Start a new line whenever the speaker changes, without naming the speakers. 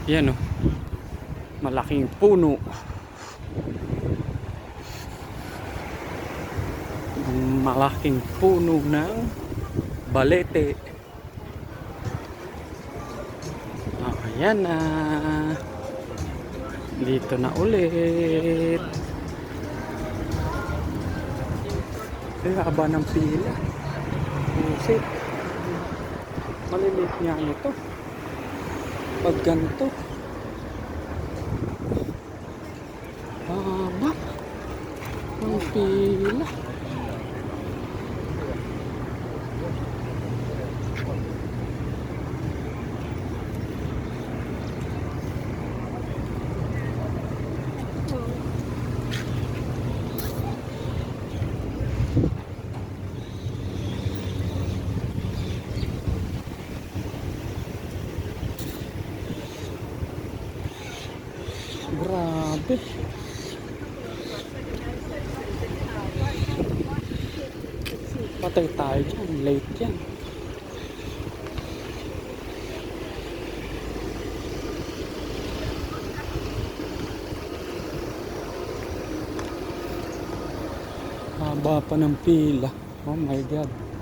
Yan oh, malaking puno. Malaking puno ng balete. Ayan na. Dito na ulit. Ay, haba ng pila. Busit. Maliliit nga ito. Pag ganito. Haba. Ang pila. Grabe. Patay tayo dyan. Late yan. Haba pa ng pila. Oh my God.